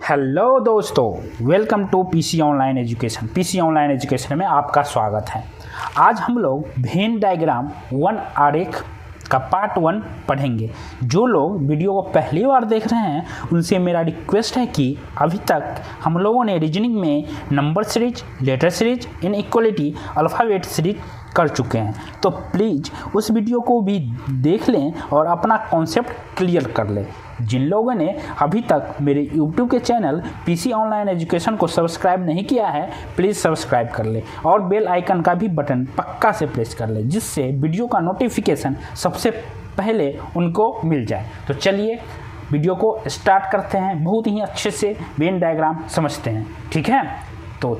Hello दोस्तों, welcome to PC online education. PC online education में आपका स्वागत है। आज हम लोग वेन डायग्राम 1 आरेख का पार्ट 1 पढ़ेंगे। जो लोग वीडियो को पहली बार देख रहे हैं उनसे मेरा रिक्वेस्ट है कि अभी तक हम लोगों ने रीजनिंग में number series, letter series, inequality, alphabet series कर चुके हैं, तो प्लीज़ उस वीडियो को भी देख लें और अपना कॉन्सेप्ट क्लियर कर लें। जिन लोगों ने अभी तक मेरे YouTube के चैनल पीसी ऑनलाइन एजुकेशन को सब्सक्राइब नहीं किया है, प्लीज़ सब्सक्राइब कर ले और बेल आइकन का भी बटन पक्का से प्रेस कर ले, जिससे वीडियो का नोटिफिकेशन सबसे पहले उनको मिल जाए। तो चलिए वीडियो को स्टार्ट करते हैं। बहुत ही अच्छे से वेन डायग्राम समझते हैं, ठीक है। तो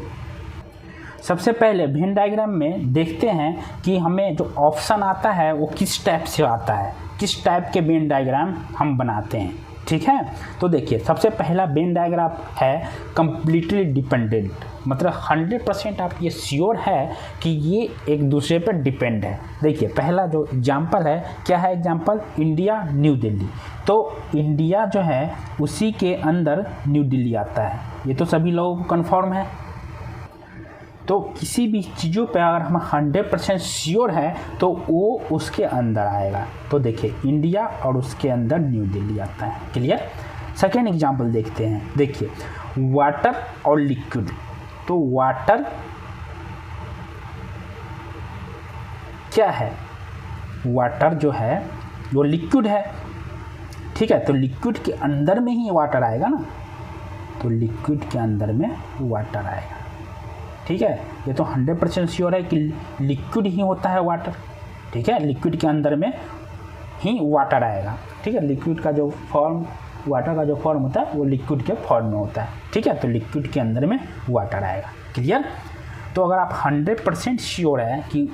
सबसे पहले वेन डायग्राम में देखते हैं कि हमें जो ऑप्शन आता है वो किस टाइप से आता है, किस टाइप के वेन डायग्राम हम बनाते हैं, ठीक है। तो देखिए, सबसे पहला वेन डायग्राम है कंप्लीटली डिपेंडेंट, मतलब 100% आप ये श्योर है कि ये एक दूसरे पर डिपेंड है। देखिए, पहला जो एग्जाम्पल है, क्या है एग्जाम्पल? India, new Delhi. तो इंडिया जो है उसी के अंदर न्यू दिल्ली आता है, ये तो सभी लोगों को कन्फर्म है। तो किसी भी चीज़ों पे अगर हम 100% श्योर है तो वो उसके अंदर आएगा। तो देखिए, इंडिया और उसके अंदर न्यू दिल्ली आता है। क्लियर? सेकेंड एग्जांपल देखते हैं। देखिए, वाटर और लिक्विड। तो वाटर क्या है? वाटर जो है वो लिक्विड है, ठीक है। तो लिक्विड के अंदर में ही वाटर आएगा ना, तो लिक्विड के अंदर में वाटर आएगा, ठीक है। ये तो 100% श्योर है कि लिक्विड ही होता है वाटर, ठीक है। लिक्विड के अंदर में ही वाटर आएगा, ठीक है। लिक्विड का जो फॉर्म, वाटर का जो फॉर्म होता है वो लिक्विड के फॉर्म में होता है, ठीक है। तो लिक्विड के अंदर में वाटर आएगा। क्लियर? तो अगर आप 100% श्योर है कि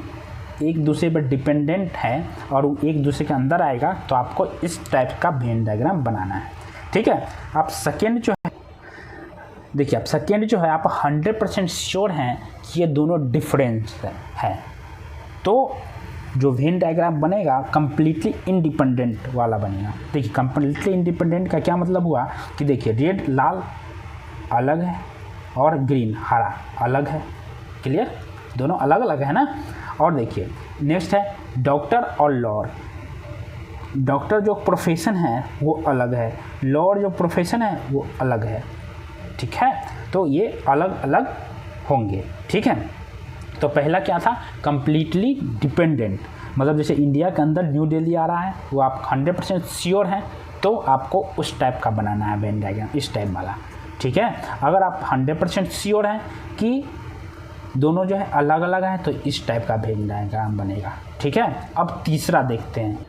एक दूसरे पर डिपेंडेंट है और वो एक दूसरे के अंदर आएगा, तो आपको इस टाइप का वेन डायग्राम बनाना है, ठीक है। आप सेकेंड जो है, देखिए, आप सेकेंड जो है आप 100% श्योर हैं कि ये दोनों डिफरेंस है, तो जो वेन डायग्राम बनेगा कंप्लीटली इंडिपेंडेंट वाला बनेगा। देखिए, कंप्लीटली इंडिपेंडेंट का क्या मतलब हुआ कि देखिए, रेड लाल अलग है और ग्रीन हरा अलग है। क्लियर? दोनों अलग अलग है ना। और देखिए, नेक्स्ट है डॉक्टर और लॉयर। डॉक्टर जो प्रोफेशन है वो अलग है, लॉयर जो प्रोफेशन है वो अलग है, ठीक है। तो ये अलग अलग होंगे, ठीक है। तो पहला क्या था? कंप्लीटली डिपेंडेंट, मतलब जैसे इंडिया के अंदर न्यू दिल्ली आ रहा है, वो आप 100% श्योर हैं, तो आपको उस टाइप का बनाना है वेन डायग्राम, इस टाइप वाला, ठीक है। अगर आप 100% श्योर हैं कि दोनों जो है अलग अलग हैं, तो इस टाइप का वेन डायग्राम बनेगा, ठीक है। अब तीसरा देखते हैं।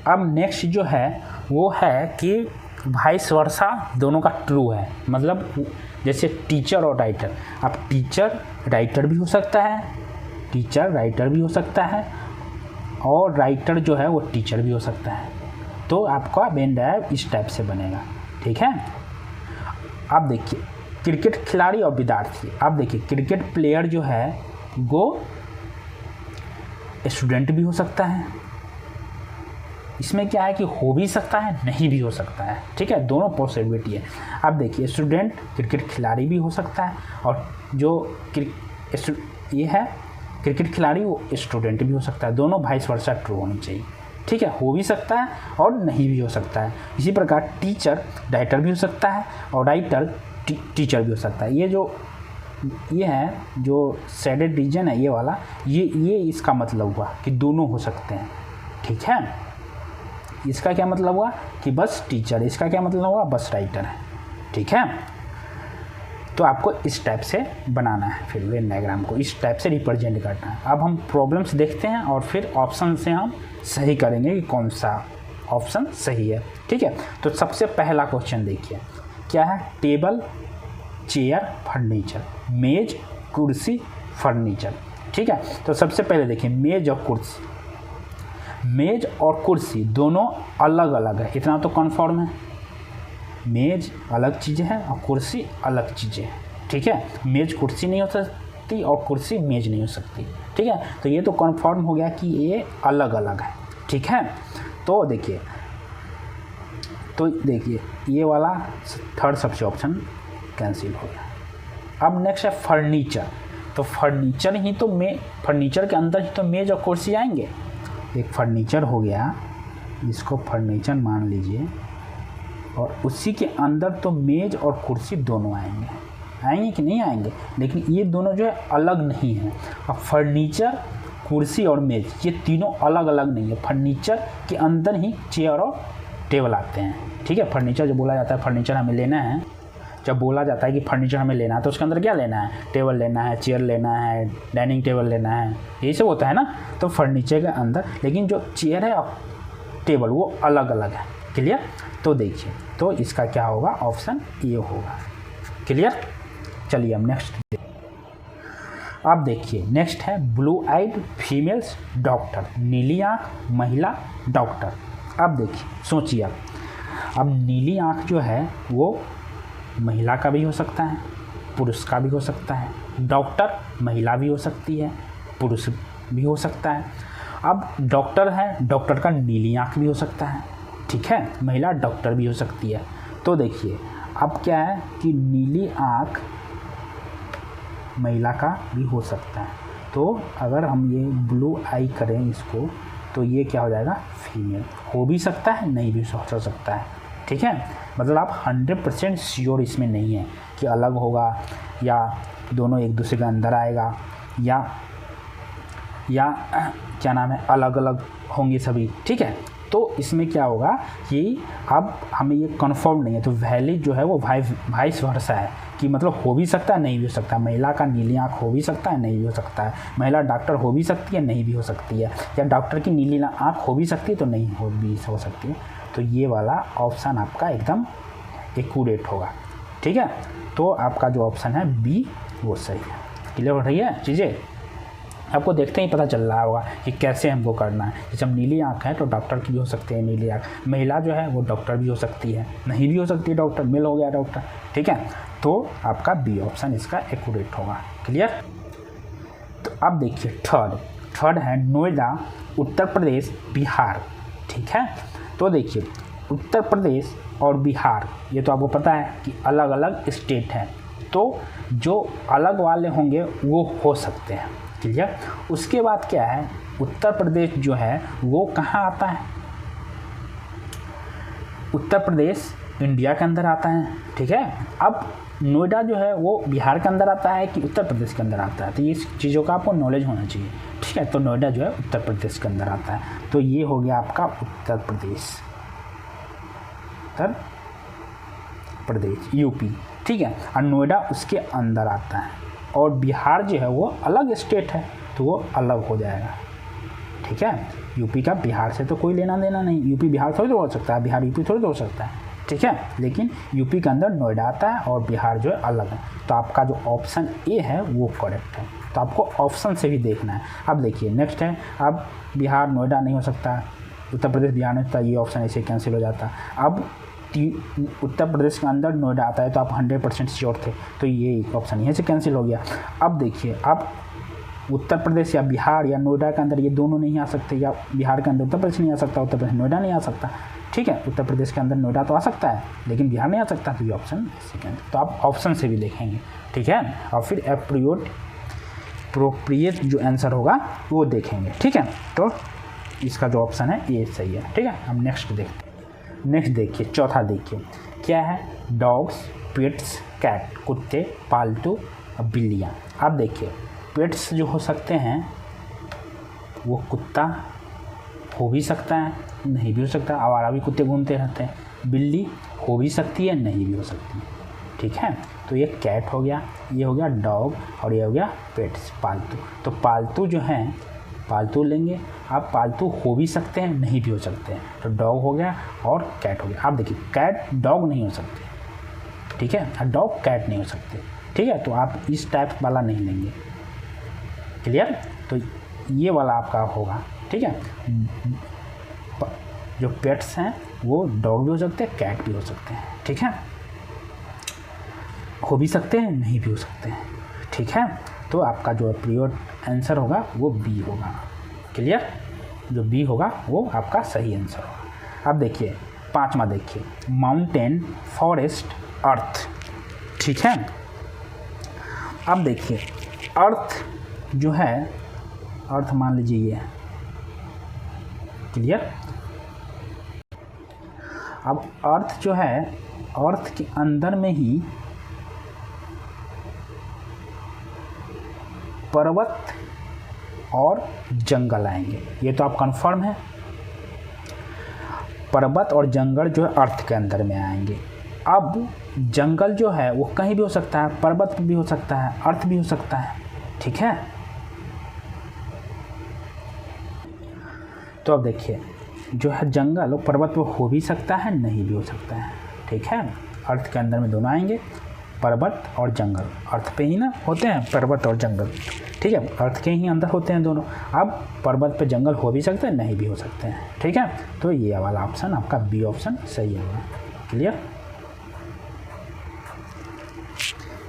अब नेक्स्ट जो है वो है कि वाइस वर्सा दोनों का ट्रू है, मतलब जैसे टीचर और राइटर। अब टीचर राइटर भी हो सकता है, टीचर राइटर भी हो सकता है, और राइटर जो है वो टीचर भी हो सकता है। तो आपका वेन डायग्राम इस टाइप से बनेगा, ठीक है। अब देखिए, क्रिकेट खिलाड़ी और विद्यार्थी। अब देखिए, क्रिकेट प्लेयर जो है वो स्टूडेंट भी हो सकता है। इसमें क्या है कि हो भी सकता है, नहीं भी हो सकता है, ठीक है। दोनों पॉसिबिलिटी है। अब देखिए, स्टूडेंट क्रिकेट खिलाड़ी भी हो सकता है, और जो ये है क्रिकेट खिलाड़ी वो स्टूडेंट भी हो सकता है। दोनों वाइस वर्सा ट्रू होनी चाहिए, ठीक है। हो भी सकता है और नहीं भी हो सकता है। इसी प्रकार टीचर राइटर भी हो सकता है और राइटर टीचर भी हो सकता है। ये है जो शेडेड रीजन है, ये वाला, ये इसका मतलब हुआ कि दोनों हो सकते हैं, ठीक है। इसका क्या मतलब हुआ कि बस टीचर, इसका क्या मतलब हुआ बस राइटर है, ठीक है। तो आपको इस टाइप से बनाना है, फिर वेन डायग्राम को इस टाइप से रिप्रेजेंट करना है। अब हम प्रॉब्लम्स देखते हैं और फिर ऑप्शन से हम सही करेंगे कि कौन सा ऑप्शन सही है, ठीक है। तो सबसे पहला क्वेश्चन देखिए, क्या है? टेबल, चेयर, फर्नीचर, मेज, कुर्सी, फर्नीचर, ठीक है। तो सबसे पहले देखिए, मेज और कुर्सी। मेज और कुर्सी दोनों अलग अलग है, इतना तो कन्फर्म है। मेज अलग चीज़ है और कुर्सी अलग चीज़ें हैं, ठीक है। मेज कुर्सी नहीं हो सकती और कुर्सी मेज नहीं हो सकती, ठीक है। तो ये तो कन्फर्म हो गया कि ये अलग अलग है, ठीक है। तो देखिए, तो देखिए ये वाला थर्ड सबसे ऑप्शन कैंसिल हो गया। अब नेक्स्ट है फर्नीचर। तो फर्नीचर ही तो फर्नीचर के अंदर ही तो मेज और कुर्सी आएंगे। एक फर्नीचर हो गया, इसको फर्नीचर मान लीजिए, और उसी के अंदर तो मेज और कुर्सी दोनों आएंगे कि नहीं आएंगे, लेकिन ये दोनों जो है अलग नहीं है। अब फर्नीचर, कुर्सी और मेज ये तीनों अलग अलग नहीं है। फर्नीचर के अंदर ही चेयर और टेबल आते हैं, ठीक है। फर्नीचर जो बोला जाता है फर्नीचर हमें लेना है, जब बोला जाता है कि फर्नीचर हमें लेना है तो उसके अंदर क्या लेना है, टेबल लेना है, चेयर लेना है, डाइनिंग टेबल लेना है, यही सब होता है ना। तो फर्नीचर के अंदर, लेकिन जो चेयर है और टेबल वो अलग अलग है। क्लियर। तो देखिए, तो इसका क्या होगा, ऑप्शन ए होगा। क्लियर। चलिए अब नेक्स्ट अब देखिए, नेक्स्ट है ब्लू आइड फीमेल्स डॉक्टर, नीली आँख महिला डॉक्टर। अब देखिए, सोचिए अब नीली आँख जो है वो महिला का भी हो सकता है, पुरुष का भी हो सकता है। डॉक्टर महिला भी हो सकती है, पुरुष भी हो सकता है। अब डॉक्टर है, डॉक्टर का नीली आँख भी हो सकता है, ठीक है, महिला डॉक्टर भी हो सकती है। तो देखिए अब क्या है कि नीली आँख महिला का भी हो सकता है। तो अगर हम ये ब्लू आई करें इसको, तो ये क्या हो जाएगा, फीमेल हो भी सकता है, नहीं भी हो सकता है, ठीक है। मतलब आप 100% श्योर इसमें नहीं है कि अलग होगा या दोनों एक दूसरे के अंदर आएगा, या क्या नाम है, अलग अलग होंगे सभी, ठीक है। तो इसमें क्या होगा कि अब हमें ये कंफर्म नहीं है, तो वैलिड जो है वो वाइस वर्सा है कि मतलब हो भी सकता है, नहीं भी हो सकता है। महिला का नीली आँख हो भी सकता है, नहीं भी हो सकता है। महिला डॉक्टर हो भी सकती है, नहीं भी हो सकती है। या डॉक्टर की नीली आँख हो भी सकती है, तो नहीं हो सकती है। तो ये वाला ऑप्शन आपका एकदम एक्यूरेट होगा, ठीक है। तो आपका जो ऑप्शन है बी वो सही है। क्लियर हो रही है चीज़ें, आपको देखते ही पता चल रहा होगा कि कैसे हमको करना है। जैसे हम नीली आँख है तो डॉक्टर की भी हो सकती है नीली आँख, महिला जो है वो डॉक्टर भी हो सकती है, नहीं भी हो सकती है डॉक्टर, मेल हो गया डॉक्टर, ठीक है। तो आपका बी ऑप्शन इसका एक्यूरेट होगा। क्लियर। तो अब देखिए थर्ड है नोएडा उत्तर प्रदेश बिहार, ठीक है। तो देखिए उत्तर प्रदेश और बिहार ये तो आपको पता है कि अलग अलग स्टेट हैं, तो जो अलग वाले होंगे वो हो सकते हैं। क्लियर। उसके बाद क्या है, उत्तर प्रदेश जो है वो कहाँ आता है, उत्तर प्रदेश इंडिया के अंदर आता है, ठीक है। अब नोएडा जो है वो बिहार के अंदर आता है कि उत्तर प्रदेश के अंदर आता है, तो ये चीज़ों का आपको नॉलेज होना चाहिए, ठीक है। तो नोएडा जो है उत्तर प्रदेश के अंदर आता है, तो ये हो गया आपका उत्तर प्रदेश यूपी, ठीक है। और नोएडा उसके अंदर आता है, और बिहार जो है वो अलग स्टेट है तो वो अलग हो जाएगा, ठीक है। यूपी का बिहार से तो कोई लेना देना नहीं, यूपी बिहार थोड़ी तो हो सकता है, बिहार यूपी थोड़ी तो हो सकता है, ठीक है। लेकिन यूपी के अंदर नोएडा आता है और बिहार जो है अलग है। तो आपका जो ऑप्शन ए है वो करेक्ट है। तो आपको ऑप्शन से भी देखना है। अब देखिए नेक्स्ट है, अब बिहार नोएडा नहीं हो सकता, उत्तर प्रदेश बिहार नहीं होता, ये ऑप्शन ऐसे कैंसिल हो जाता। अब उत्तर प्रदेश के अंदर नोएडा आता है तो आप 100% श्योर थे, तो ये ऑप्शन यहीं से कैंसिल हो गया। अब देखिए, अब उत्तर प्रदेश या बिहार या नोएडा के अंदर ये दोनों नहीं आ सकते, या बिहार के अंदर उत्तर प्रदेश नहीं आ सकता, उत्तर प्रदेश नोएडा नहीं आ सकता, ठीक है। उत्तर प्रदेश के अंदर नोएडा तो आ सकता है लेकिन बिहार नहीं आ सकता, तो ये ऑप्शन सेकेंड। तो आप ऑप्शन से भी देखेंगे, ठीक है, और फिर अप्रोप्रिएट जो आंसर होगा वो देखेंगे, ठीक है। तो इसका जो ऑप्शन है ये सही है, ठीक है। हम नेक्स्ट देखते हैं। नेक्स्ट देखिए, चौथा देखिए क्या है, डॉग्स, पेट्स, कैट, कुत्ते, पालतू, बिल्लियाँ। अब देखिए पेट्स जो हो सकते हैं वो कुत्ता हो भी सकता है, नहीं भी हो सकता, आवारा भी कुत्ते घूमते रहते हैं। बिल्ली हो भी सकती है, नहीं भी हो सकती है, ठीक है। तो ये कैट हो गया, ये हो गया डॉग, और ये हो गया पेट्स, पालतू। तो पालतू जो हैं पालतू लेंगे, आप पालतू हो भी सकते हैं, नहीं भी हो सकते हैं। तो डॉग हो गया और कैट हो गया। आप देखिए कैट डॉग नहीं हो सकते, ठीक है, और डॉग कैट नहीं हो सकते, ठीक है। तो आप इस टाइप वाला नहीं लेंगे। क्लियर। तो ये वाला आपका होगा, ठीक है। जो पेट्स हैं वो डॉग भी हो सकते हैं, कैट भी हो सकते हैं, ठीक है, हो भी सकते हैं, नहीं भी हो सकते हैं, ठीक है। तो आपका जो प्रियोर आंसर होगा वो बी होगा। क्लियर। जो बी होगा वो आपका सही आंसर होगा। अब देखिए 5वां देखिए, माउंटेन, फॉरेस्ट, अर्थ। ठीक है, अब देखिए अर्थ जो है, अर्थ मान लीजिए ये, क्लियर। अब अर्थ जो है, अर्थ के अंदर में ही पर्वत और जंगल आएंगे, ये तो आप कंफर्म है। पर्वत और जंगल जो है अर्थ के अंदर में आएंगे। अब जंगल जो है वो कहीं भी हो सकता है, पर्वत भी हो सकता है, अर्थ भी हो सकता है। ठीक है, तो अब देखिए जो है जंगल वो पर्वत पे हो भी सकता है, नहीं भी हो सकता है। ठीक है, अर्थ के अंदर में दोनों आएंगे, पर्वत और जंगल। अर्थ पे ही ना होते हैं पर्वत और जंगल। ठीक है, अर्थ के ही अंदर होते हैं दोनों। अब पर्वत पे जंगल हो भी सकते हैं, नहीं भी हो सकते हैं। ठीक है, तो ये वाला ऑप्शन आपका बी ऑप्शन सही होगा। क्लियर।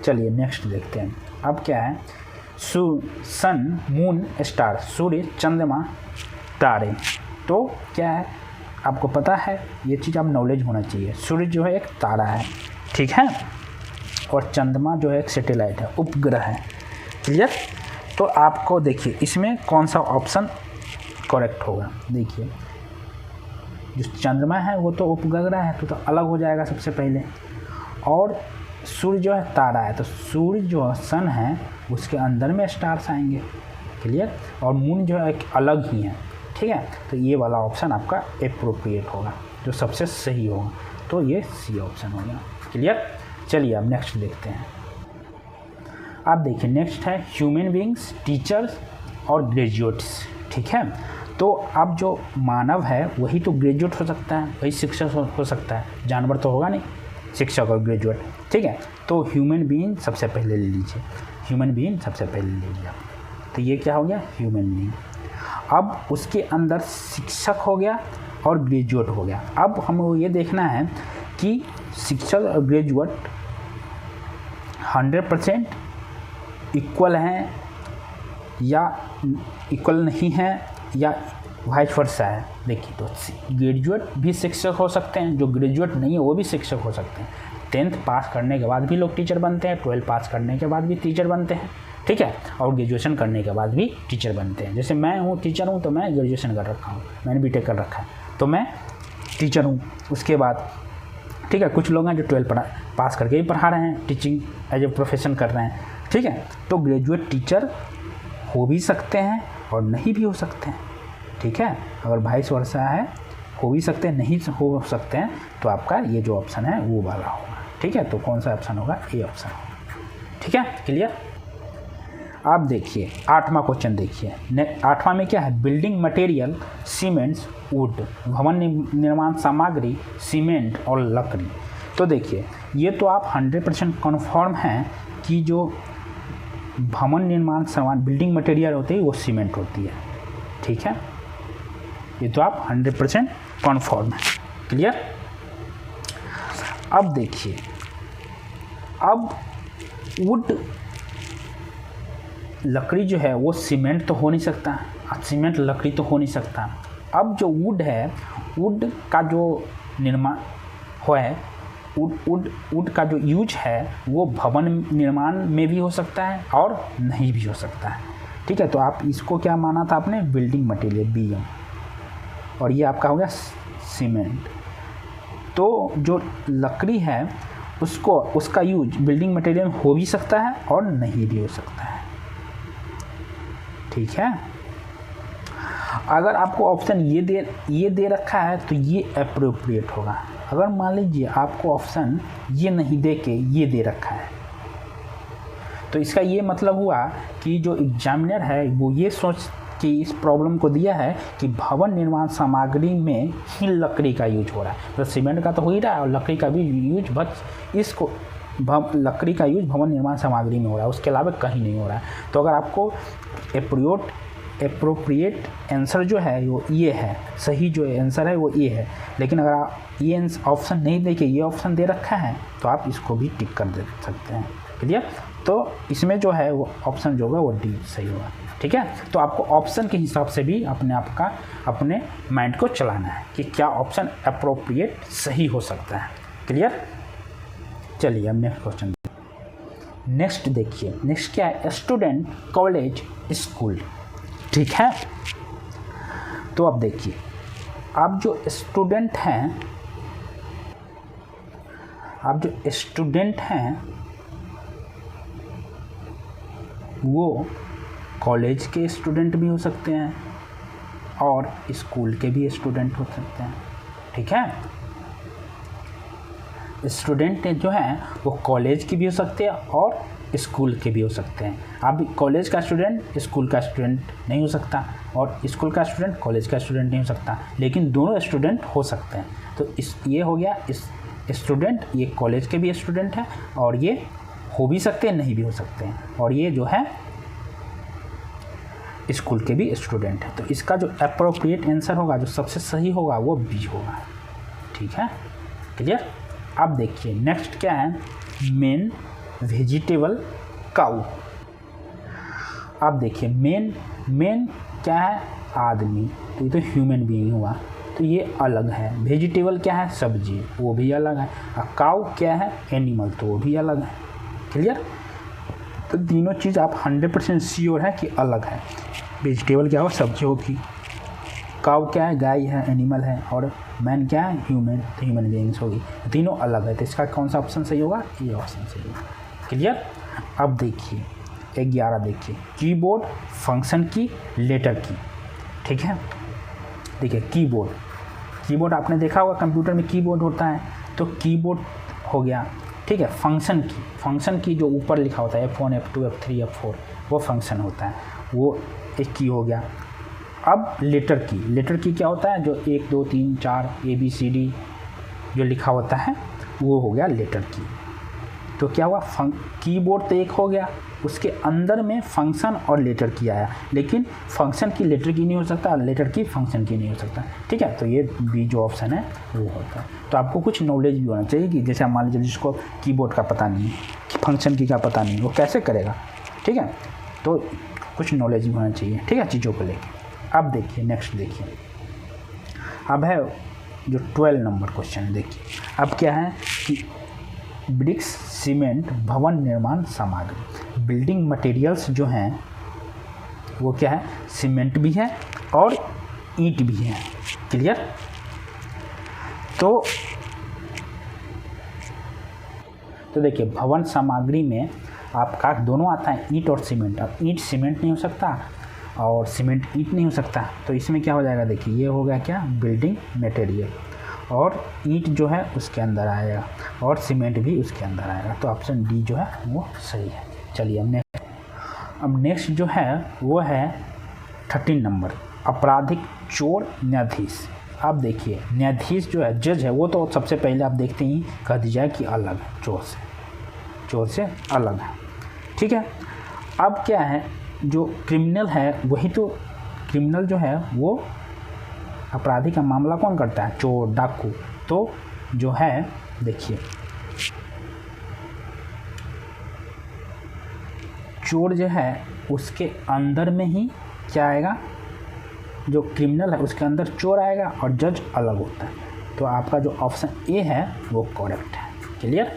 चलिए नेक्स्ट देखते हैं। अब क्या है, सन, मून, स्टार, सूर्य, चंद्रमा, तारे। तो क्या है आपको पता है, ये चीज़ आप नॉलेज होना चाहिए। सूर्य जो है एक तारा है, ठीक है, और चंद्रमा जो है एक सैटेलाइट है, उपग्रह है। क्लियर। तो आपको देखिए इसमें कौन सा ऑप्शन करेक्ट होगा। देखिए जो चंद्रमा है वो तो उपग्रह है, तो अलग हो जाएगा सबसे पहले। और सूर्य जो है तारा है, तो सूर्य जो सन है उसके अंदर में स्टार्स आएंगे। क्लियर। और मून जो है एक अलग ही है। ठीक है, तो ये वाला ऑप्शन आपका एप्रोप्रिएट होगा, जो सबसे सही होगा। तो ये सी ऑप्शन होगा। क्लियर। चलिए अब नेक्स्ट देखते हैं। आप देखिए नेक्स्ट है ह्यूमन बींग्स, टीचर्स और ग्रेजुएट्स। ठीक है, तो अब जो मानव है वही तो ग्रेजुएट हो सकता है, वही शिक्षक हो सकता है, जानवर तो होगा नहीं शिक्षक और ग्रेजुएट। ठीक है, तो ह्यूमन बीइंग सबसे पहले ले लीजिए, ह्यूमन बीइंग सबसे पहले ले लीजिए। तो ये क्या हो गया, ह्यूमन बीइंग। अब उसके अंदर शिक्षक हो गया और ग्रेजुएट हो गया। अब हमें ये देखना है कि शिक्षक और ग्रेजुएट 100% इक्वल हैं या इक्वल नहीं है या वाइस वर्सा है। देखिए तो ग्रेजुएट भी शिक्षक हो सकते हैं, जो ग्रेजुएट नहीं है वो भी शिक्षक हो सकते हैं। 10th पास करने के बाद भी लोग टीचर बनते हैं, 12th पास करने के बाद भी टीचर बनते हैं। ठीक है, और ग्रेजुएशन करने के बाद भी टीचर बनते हैं। जैसे मैं हूँ टीचर हूँ, तो मैं ग्रेजुएशन कर रखा हूँ, मैंने बीटेक कर रखा है, तो मैं टीचर हूँ। उसके बाद ठीक है, कुछ लोग हैं जो 12th पास करके ही पढ़ा रहे हैं, टीचिंग एज ए प्रोफेशन कर रहे हैं। ठीक है, तो ग्रेजुएट टीचर हो भी सकते हैं और नहीं भी हो सकते हैं। ठीक है, अगर वाइस वर्सा है, हो भी सकते हैं, नहीं हो सकते हैं, तो आपका ये जो ऑप्शन है वो वाला होगा। ठीक है, तो कौन सा ऑप्शन होगा, ए ऑप्शन होगा। ठीक है, क्लियर। आप देखिए 8वां क्वेश्चन देखिए। 8वां में क्या है, बिल्डिंग मटेरियल, सीमेंट्स, वुड, भवन निर्माण सामग्री, सीमेंट और लकड़ी। तो देखिए ये तो आप 100% कन्फर्म हैं कि जो भवन निर्माण सामान बिल्डिंग मटेरियल होती है वो सीमेंट होती है। ठीक है, ये तो आप 100% कन्फर्म है। क्लियर। अब देखिए, अब वुड लकड़ी जो है वो सीमेंट तो हो नहीं सकता, सीमेंट लकड़ी तो हो नहीं सकता। अब जो वुड है, वुड का जो निर्माण है, वुड का जो यूज है वो भवन निर्माण में भी हो सकता है और नहीं भी हो सकता है। ठीक है, तो आप इसको क्या माना था आपने, बिल्डिंग मटेरियल बीएम, और ये आपका हो गया सीमेंट। तो जो लकड़ी है उसको, उसका यूज बिल्डिंग मटेरियल हो भी सकता है और नहीं भी हो सकता है। ठीक है, अगर आपको ऑप्शन ये दे रखा है तो ये एप्रोप्रिएट होगा। अगर मान लीजिए आपको ऑप्शन ये नहीं दे के ये दे रखा है, तो इसका ये मतलब हुआ कि जो एग्जामिनर है वो ये सोच कि इस प्रॉब्लम को दिया है कि भवन निर्माण सामग्री में ही लकड़ी का यूज हो रहा है। तो सीमेंट का तो हो ही रहा है और लकड़ी का भी यूज, बस इसको लकड़ी का यूज भवन निर्माण सामग्री में हो रहा है, उसके अलावा कहीं नहीं हो रहा है। तो अगर आपको एप्रोप्रिएट आंसर जो है वो ये है, सही जो आंसर है वो ये है। लेकिन अगर आप ये ऑप्शन नहीं दे के ये ऑप्शन दे रखा है तो आप इसको भी टिक कर दे सकते हैं। क्लियर। तो इसमें जो है वो ऑप्शन जो होगा वो डी सही होगा। ठीक है। तो आपको ऑप्शन के हिसाब से भी अपने माइंड को चलाना है कि क्या ऑप्शन अप्रोप्रिएट सही हो सकता है। क्लियर। चलिए अब नेक्स्ट क्वेश्चन। नेक्स्ट देखिए, नेक्स्ट क्या है, स्टूडेंट, कॉलेज, स्कूल। ठीक है। तो अब देखिए, आप जो स्टूडेंट हैं वो कॉलेज के स्टूडेंट भी हो सकते हैं और स्कूल के भी स्टूडेंट हो सकते हैं। ठीक है। स्टूडेंट जो हैं वो कॉलेज के भी हो सकते हैं और स्कूल के भी हो सकते हैं। अब कॉलेज का स्टूडेंट स्कूल का स्टूडेंट नहीं हो सकता और स्कूल का स्टूडेंट कॉलेज का स्टूडेंट नहीं हो सकता, लेकिन दोनों स्टूडेंट हो सकते हैं। तो ये हो गया इस स्टूडेंट, ये कॉलेज के भी स्टूडेंट हैं और ये हो भी सकते हैं, नहीं भी हो सकते हैं, और ये जो है स्कूल के भी स्टूडेंट है। तो इसका जो अप्रोप्रिएट आंसर होगा, जो सबसे सही होगा, वो बी होगा। ठीक है। क्लियर। अब देखिए नेक्स्ट क्या है, मेन वेजिटेबल काऊ। अब देखिए मेन क्या है, आदमी, तो ये तो ह्यूमन बीइंग हुआ, तो ये अलग है। वेजिटेबल क्या है, सब्जी, वो भी अलग है। और काऊ क्या है, एनिमल, तो वो भी अलग है। क्लियर। तो तीनों चीज़ आप 100% श्योर है कि अलग है। वेजिटेबल क्या हो, सब्जी होगी, काऊ क्या है, गाय है, एनिमल है, और मैन क्या है, ह्यूमन, तो ह्यूमन बीइंग्स होगी। तीनों अलग है, तो इसका कौन सा ऑप्शन सही होगा, ये ऑप्शन सही होगा। क्लियर। अब देखिए 11 देखिए, कीबोर्ड, फंक्शन की, लेटर की। ठीक है। देखिए कीबोर्ड आपने देखा होगा कंप्यूटर में कीबोर्ड होता है, तो कीबोर्ड हो गया। ठीक है। फंक्शन की जो ऊपर लिखा होता है F1 F2 F3 F4, वो फंक्शन होता है, वो एक की हो गया। अब लेटर की क्या होता है, जो 1 2 3 4 ABCD जो लिखा होता है, वो हो गया लेटर की। तो क्या हुआ, कीबोर्ड तो एक हो गया, उसके अंदर में फंक्शन और लेटर की आया, लेकिन फंक्शन की लेटर की नहीं हो सकता, लेटर की फंक्शन की नहीं हो सकता। ठीक है। तो ये बी जो ऑप्शन है वो होता है। तो आपको कुछ नॉलेज भी होना चाहिए कि जैसे मान लीजिए जिसको कीबोर्ड का पता नहीं है, फंक्शन की का पता नहीं, वो कैसे करेगा। ठीक है। तो कुछ नॉलेज भी होना चाहिए। ठीक है, चीज़ों को लेकर। अब देखिए नेक्स्ट देखिए, अब है जो 12 नंबर क्वेश्चन है। देखिए अब क्या है कि ब्रिक्स, सीमेंट, भवन निर्माण सामग्री, बिल्डिंग मटेरियल्स जो हैं वो क्या है, सीमेंट भी है और ईंट भी है। क्लियर। तो देखिए भवन सामग्री में आपका दोनों आता है, ईंट और सीमेंट। अब ईंट सीमेंट नहीं हो सकता और सीमेंट ईंट नहीं हो सकता, तो इसमें क्या हो जाएगा, देखिए ये हो गया क्या, बिल्डिंग मटेरियल, और ईंट जो है उसके अंदर आएगा और सीमेंट भी उसके अंदर आएगा। तो ऑप्शन डी जो है वो सही है। चलिए अब नेक्स्ट जो है वो है 13 नंबर, आपराधिक, चोर, न्यायाधीश। अब देखिए न्यायाधीश जो है, जज है, वो तो सबसे पहले आप देखते ही कह दी जाए कि अलग है, चोर से अलग है। ठीक है। अब क्या है, जो क्रिमिनल है वही तो, क्रिमिनल जो है वो अपराधी का मामला कौन करता है, चोर, डाकू। तो जो है देखिए चोर जो है उसके अंदर में ही क्या आएगा, जो क्रिमिनल है उसके अंदर चोर आएगा और जज अलग होता है। तो आपका जो ऑप्शन ए है वो करेक्ट है। क्लियर।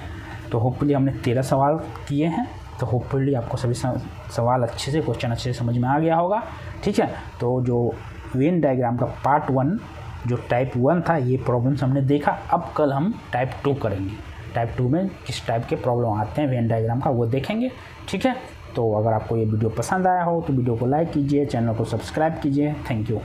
तो होपफुली हमने 13 सवाल किए हैं, तो होपफुली आपको सभी सवाल अच्छे से, क्वेश्चन अच्छे से समझ में आ गया होगा। ठीक है। तो जो वेन डायग्राम का पार्ट 1 जो टाइप 1 था, ये प्रॉब्लम्स हमने देखा। अब कल हम टाइप 2 करेंगे। टाइप 2 में किस टाइप के प्रॉब्लम आते हैं वेन डायग्राम का, वो देखेंगे। ठीक है। तो अगर आपको ये वीडियो पसंद आया हो तो वीडियो को लाइक कीजिए, चैनल को सब्सक्राइब कीजिए। Thank you.